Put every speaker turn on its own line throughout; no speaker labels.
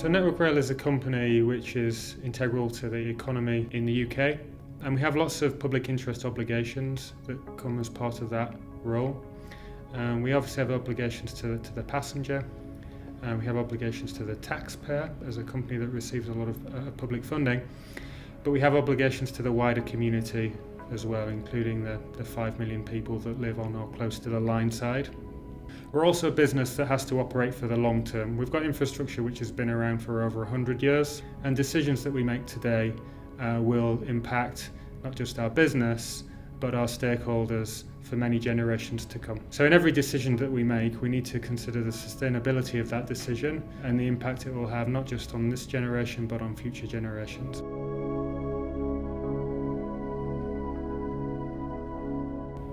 So Network Rail is a company which is integral to the economy in the UK, and we have lots of public interest obligations that come as part of that role. We obviously have obligations to the passenger, and we have obligations to the taxpayer as a company that receives a lot of public funding, but we have obligations to the wider community as well, including the 5 million people that live on or close to the line side. We're also a business that has to operate for the long term. We've got infrastructure which has been around for over 100 years, and decisions that we make today will impact not just our business, but our stakeholders for many generations to come. So in every decision that we make, we need to consider the sustainability of that decision and the impact it will have not just on this generation, but on future generations.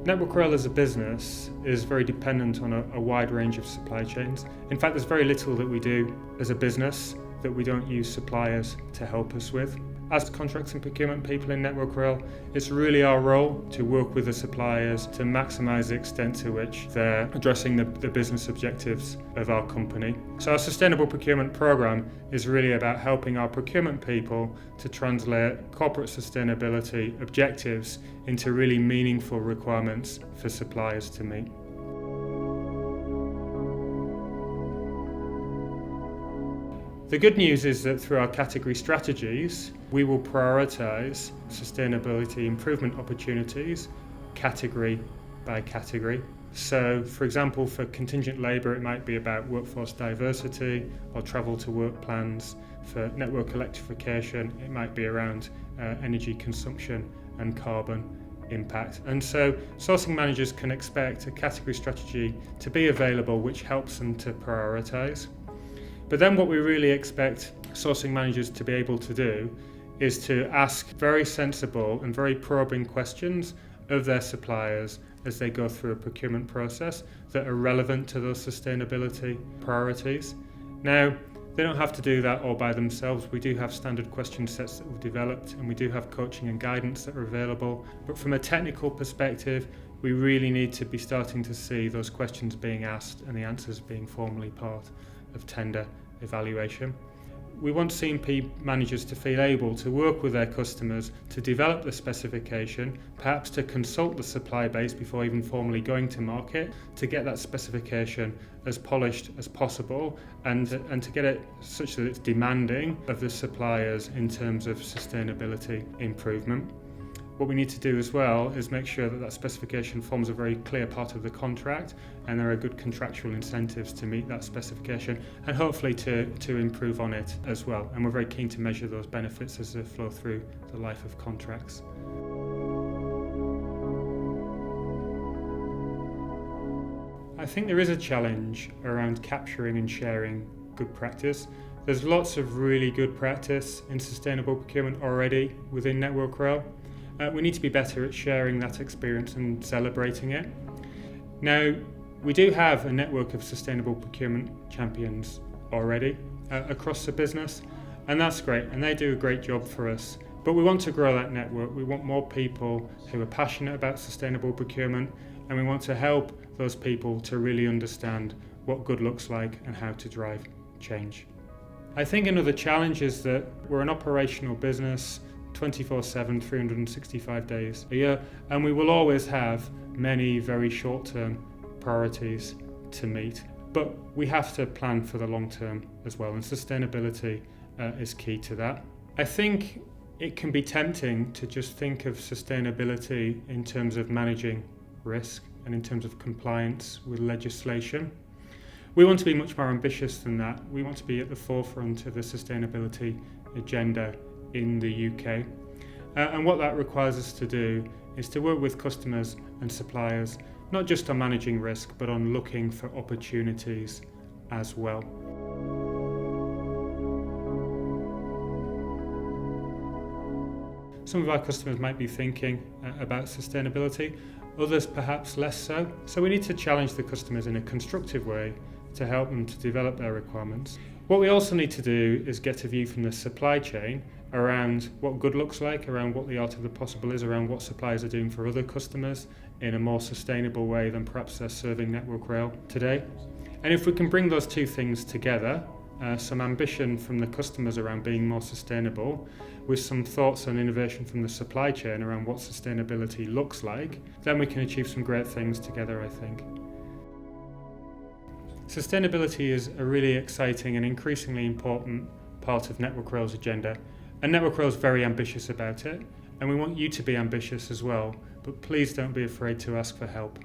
Network Rail as a business is very dependent on a wide range of supply chains. In fact, there's very little that we do as a business that we don't use suppliers to help us with. As contracts and procurement people in Network Rail, it's really our role to work with the suppliers to maximise the extent to which they're addressing the business objectives of our company. So our sustainable procurement programme is really about helping our procurement people to translate corporate sustainability objectives into really meaningful requirements for suppliers to meet. The good news is that through our category strategies, we will prioritise sustainability improvement opportunities category by category. So, for example, for contingent labour, it might be about workforce diversity or travel to work plans. For network electrification, it might be around energy consumption and carbon impact. And so sourcing managers can expect a category strategy to be available which helps them to prioritise. But then what we really expect sourcing managers to be able to do is to ask very sensible and very probing questions of their suppliers as they go through a procurement process that are relevant to those sustainability priorities. Now, they don't have to do that all by themselves. We do have standard question sets that we've developed, and we do have coaching and guidance that are available. But from a technical perspective, we really need to be starting to see those questions being asked and the answers being formally part of tender evaluation. We want C&P managers to feel able to work with their customers to develop the specification, perhaps to consult the supply base before even formally going to market, to get that specification as polished as possible and to get it such that it's demanding of the suppliers in terms of sustainability improvement. What we need to do as well is make sure that that specification forms a very clear part of the contract and there are good contractual incentives to meet that specification and hopefully to improve on it as well. And we're very keen to measure those benefits as they flow through the life of contracts. I think there is a challenge around capturing and sharing good practice. There's lots of really good practice in sustainable procurement already within Network Rail. We need to be better at sharing that experience and celebrating it. Now, we do have a network of sustainable procurement champions already across the business, and that's great, and they do a great job for us. But we want to grow that network. We want more people who are passionate about sustainable procurement, and we want to help those people to really understand what good looks like and how to drive change. I think another challenge is that we're an operational business 24/7, 365 days a year, and we will always have many very short-term priorities to meet. But we have to plan for the long term as well, and sustainability is key to that. I think it can be tempting to just think of sustainability in terms of managing risk and in terms of compliance with legislation. We want to be much more ambitious than that. We want to be at the forefront of the sustainability agenda in the UK. And what that requires us to do is to work with customers and suppliers, not just on managing risk, but on looking for opportunities as well. Some of our customers might be thinking about sustainability, others perhaps less so. So we need to challenge the customers in a constructive way to help them to develop their requirements. What we also need to do is get a view from the supply chain around what good looks like, around what the art of the possible is, around what suppliers are doing for other customers in a more sustainable way than perhaps they're serving Network Rail today. And if we can bring those two things together some ambition from the customers around being more sustainable, with some thoughts on innovation from the supply chain around what sustainability looks like, then we can achieve some great things together, I think. Sustainability is a really exciting and increasingly important part of Network Rail's agenda, and Network Rail is very ambitious about it, and we want you to be ambitious as well, but please don't be afraid to ask for help.